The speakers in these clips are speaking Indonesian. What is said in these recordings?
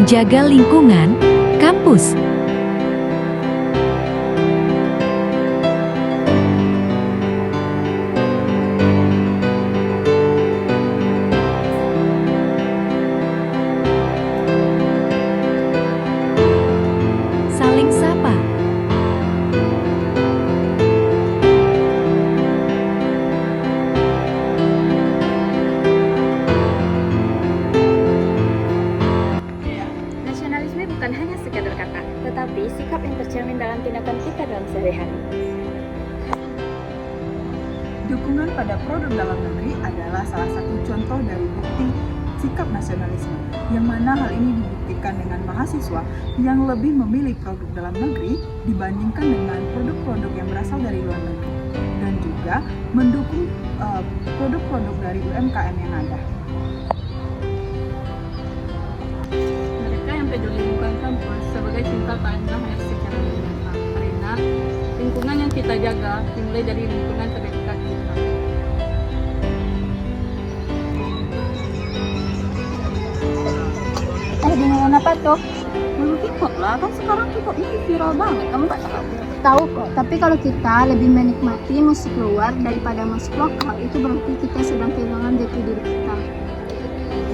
menjaga lingkungan kampus. Saling sapa. Nasionalisme bukan hanya sekadar kata, tetapi sikap yang tercermin dalam tindakan kita dalam sehari-hari. Dukungan pada produk dalam negeri adalah salah satu contoh dari bukti sikap nasionalisme, yang mana hal ini dibuktikan dengan mahasiswa yang lebih memilih produk dalam negeri dibandingkan dengan produk-produk yang berasal dari luar negeri, dan juga mendukung produk-produk dari UMKM yang ada. Mereka yang peduli lingkungan kampus sebagai cinta tanah air secara mendalam, karena lingkungan yang kita jaga dimulai dari lingkungan terdekat kita. Dengan apa tuh? Lagu K-pop lah, kan sekarang K-pop ini viral banget, kamu tak tahu? Tahu kok, tapi kalau kita lebih menikmati musik luar daripada musik lokal, itu berarti kita sedang kehilangan jati diri kita.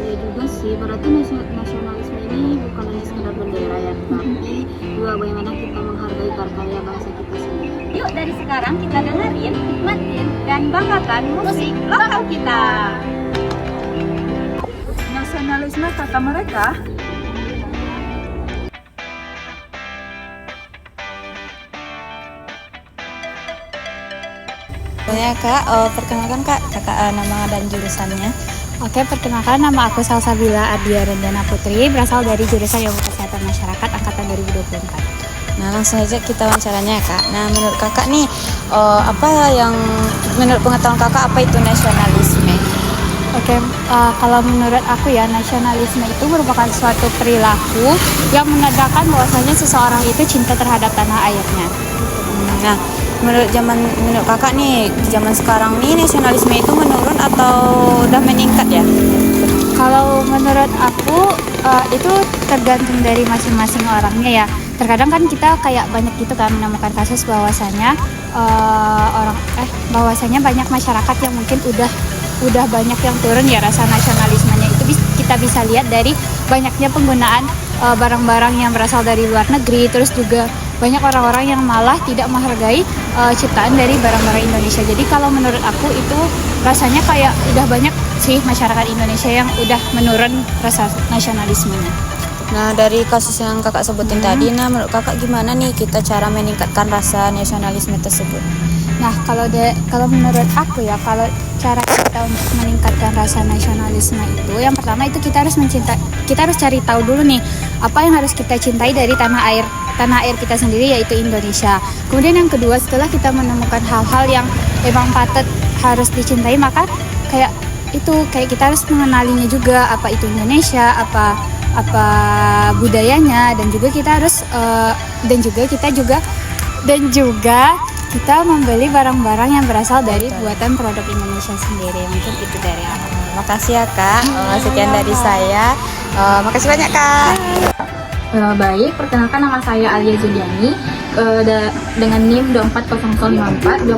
Iya juga sih, berarti nasionalisme ini bukan hanya sekedar bendera ya, tapi juga bagaimana kita menghargai karya bangsa kita sendiri. Yuk dari sekarang kita dengerin, nikmatin, dan banggakan musik lokal kita. Nasionalisme kata mereka Ya Kak, perkenalkan Kak, nama dan jurusannya. Oke, perkenalkan nama aku Salsabila Ardia Rendana Putri, berasal dari jurusan Ilmu Kesehatan Masyarakat Angkatan 2024. Nah langsung aja kita wawancaranya ya Kak. Nah menurut Kakak nih, menurut pengetahuan Kakak apa itu nasionalisme? Oke, kalau menurut aku ya, nasionalisme itu merupakan suatu perilaku yang menandakan bahwasanya seseorang itu cinta terhadap tanah airnya. Nah menurut Kakak nih, di zaman sekarang nih nasionalisme itu menurun atau udah meningkat ya? Kalau menurut aku itu tergantung dari masing-masing orangnya ya. Terkadang kan kita kayak banyak gitu kan menemukan kasus bahwasanya bahwasanya banyak masyarakat yang mungkin udah banyak yang turun ya rasa nasionalismenya itu kita bisa lihat dari banyaknya penggunaan barang-barang yang berasal dari luar negeri, terus juga banyak orang-orang yang malah tidak menghargai ciptaan dari barang-barang Indonesia. Jadi kalau menurut aku itu rasanya kayak udah banyak sih masyarakat Indonesia yang udah menurun rasa nasionalismenya. Nah dari kasus yang Kakak sebutin tadi, nah menurut Kakak gimana nih kita cara meningkatkan rasa nasionalisme tersebut? Nah kalau menurut aku ya, kalau cara kita untuk meningkatkan rasa nasionalisme itu, yang pertama itu kita harus cari tahu dulu nih apa yang harus kita cintai dari tanah air kita sendiri, yaitu Indonesia. Kemudian yang kedua, setelah kita menemukan hal-hal yang memang patut harus dicintai, maka kayak kita harus mengenalinya juga, apa itu Indonesia, apa budayanya, dan juga kita membeli barang-barang yang berasal dari buatan produk Indonesia sendiri. Mungkin itu dari aku. Makasih ya Kak, sekian dari saya. Makasih banyak Kak. Baik, perkenalkan nama saya Alia Juliani dengan NIM 240054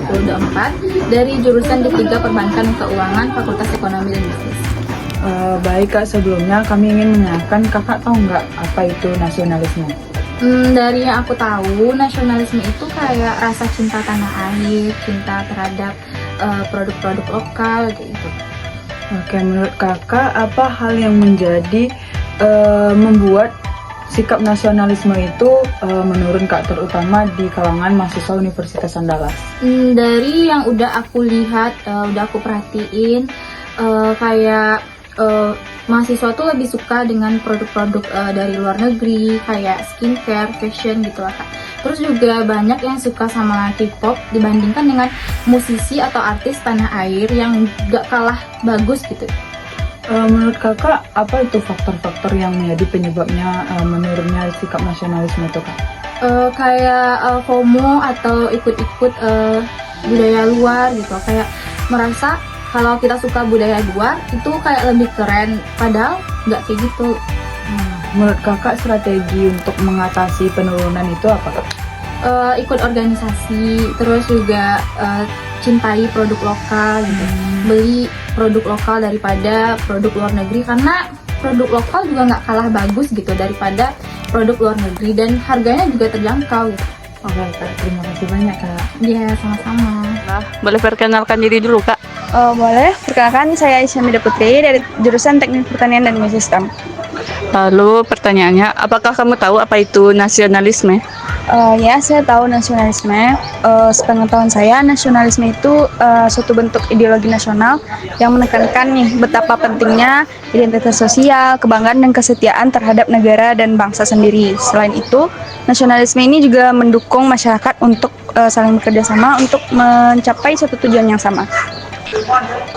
dari jurusan D3 Perbankan dan Keuangan Fakultas Ekonomi dan Bisnis. baik Kak, sebelumnya kami ingin menanyakan, Kakak tahu nggak apa itu nasionalisme? Dari yang aku tahu, nasionalisme itu kayak rasa cinta tanah air, cinta terhadap produk-produk lokal gitu. Oke, menurut Kakak apa hal yang menjadi membuat sikap nasionalisme itu menurun Kak, terutama di kalangan mahasiswa Universitas Andalas? Dari yang udah aku lihat, udah aku perhatiin, kayak mahasiswa tuh lebih suka dengan produk-produk dari luar negeri, kayak skincare, fashion gitu lah Kak. Terus juga banyak yang suka sama K-pop dibandingkan dengan musisi atau artis tanah air yang gak kalah bagus gitu. Menurut Kakak apa itu faktor-faktor yang menjadi penyebabnya menurunnya sikap nasionalisme itu Kak? Kayak FOMO atau ikut-ikut budaya luar gitu, kayak merasa kalau kita suka budaya luar itu kayak lebih keren, padahal nggak kayak gitu. Menurut kakak strategi untuk mengatasi penurunan itu apa, Kak? Ikut organisasi, terus juga cintai produk lokal gitu. Beli produk lokal daripada produk luar negeri, karena produk lokal juga nggak kalah bagus gitu daripada produk luar negeri, dan harganya juga terjangkau gitu. Oke, Kak. Terima kasih banyak, Kak. Ya, sama-sama. Nah, boleh perkenalkan diri dulu Kak. Boleh, perkenalkan saya Isyamida Putri dari jurusan Teknik Pertanian dan Biosistem. Lalu pertanyaannya, apakah kamu tahu apa itu nasionalisme? Ya, saya tahu nasionalisme. Sepengetahuan saya, nasionalisme itu suatu bentuk ideologi nasional yang menekankan nih betapa pentingnya identitas sosial, kebanggaan dan kesetiaan terhadap negara dan bangsa sendiri. Selain itu, nasionalisme ini juga mendukung masyarakat untuk saling bekerja sama untuk mencapai suatu tujuan yang sama.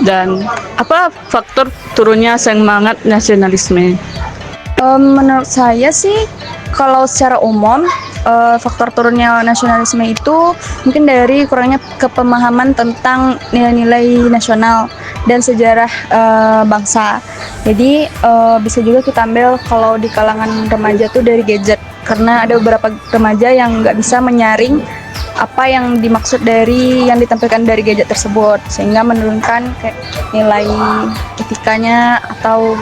Dan apa faktor turunnya semangat nasionalisme? Menurut saya sih, kalau secara umum, faktor turunnya nasionalisme itu mungkin dari kurangnya kepemahaman tentang nilai-nilai nasional dan sejarah bangsa. Jadi bisa juga kita ambil kalau di kalangan remaja tuh dari gadget, karena ada beberapa remaja yang nggak bisa menyaring apa yang dimaksud dari yang ditampilkan dari gadget tersebut, sehingga menurunkan kayak nilai etikanya atau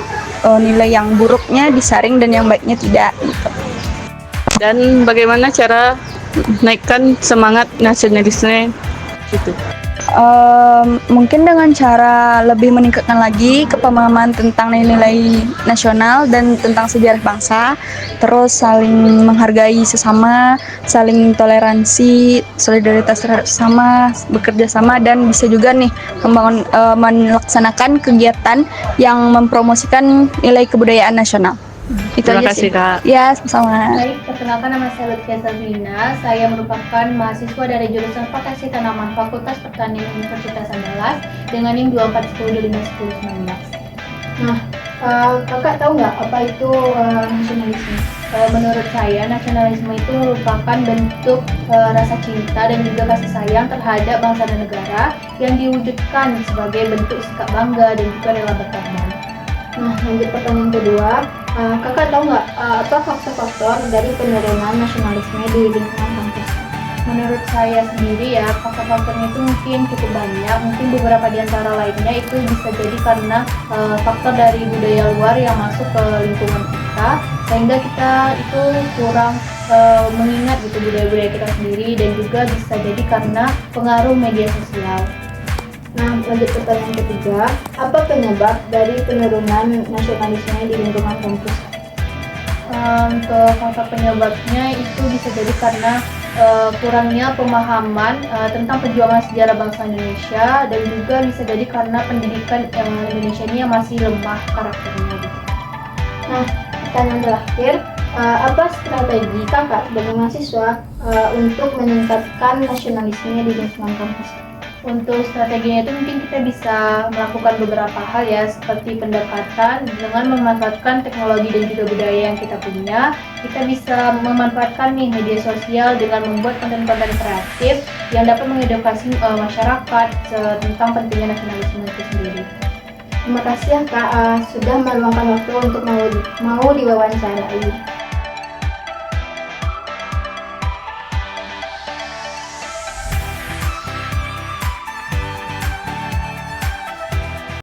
nilai yang buruknya disaring dan yang baiknya tidak gitu. Dan bagaimana cara naikkan semangat nasionalisme gitu? Mungkin dengan cara lebih meningkatkan lagi kepemahaman tentang nilai-nilai nasional dan tentang sejarah bangsa, terus saling menghargai sesama, saling toleransi, solidaritas terhadap sesama, bekerja sama, dan bisa juga nih melaksanakan kegiatan yang mempromosikan nilai kebudayaan nasional. Itu Terima aja kasih sih. Kak. Ya, sama-sama. Baik, perkenalkan nama saya Lutfia Sabrina. Saya merupakan mahasiswa dari jurusan Fakultas Tanaman Fakultas Pertanian Universitas Andalas dengan NIM 2410251019. Nah, kakak tahu nggak apa itu nasionalisme? Menurut saya, nasionalisme itu merupakan bentuk rasa cinta dan juga kasih sayang terhadap bangsa dan negara yang diwujudkan sebagai bentuk sikap bangga dan juga rela berkorban. Nah, lanjut pertanyaan kedua. Kakak tahu nggak apa faktor-faktor dari penurunan nasionalisme di lingkungan kampus? Menurut saya sendiri ya, faktor-faktornya itu mungkin cukup banyak. Mungkin beberapa di antara lainnya itu bisa jadi karena faktor dari budaya luar yang masuk ke lingkungan kita, sehingga kita itu kurang mengingat gitu budaya-budaya kita sendiri, dan juga bisa jadi karena pengaruh media sosial. Nah, lanjut pertanyaan ketiga, apa penyebab dari penurunan nasionalisme di lingkungan kampus? Untuk faktor penyebabnya itu bisa jadi karena kurangnya pemahaman tentang perjuangan sejarah bangsa Indonesia, dan juga bisa jadi karena pendidikan Indonesia ini yang masih lemah karakternya. Nah, pertanyaan terakhir, apa strategi kakak sebagai mahasiswa untuk meningkatkan nasionalisme di lingkungan kampus? Untuk strateginya itu mungkin kita bisa melakukan beberapa hal ya, seperti pendekatan dengan memanfaatkan teknologi dan juga budaya yang kita punya. Kita bisa memanfaatkan nih media sosial dengan membuat konten-konten kreatif yang dapat mengedukasi masyarakat tentang pentingnya nasionalisme itu sendiri. Terima kasih ya Kak, sudah meluangkan waktu untuk mau diwawancarai.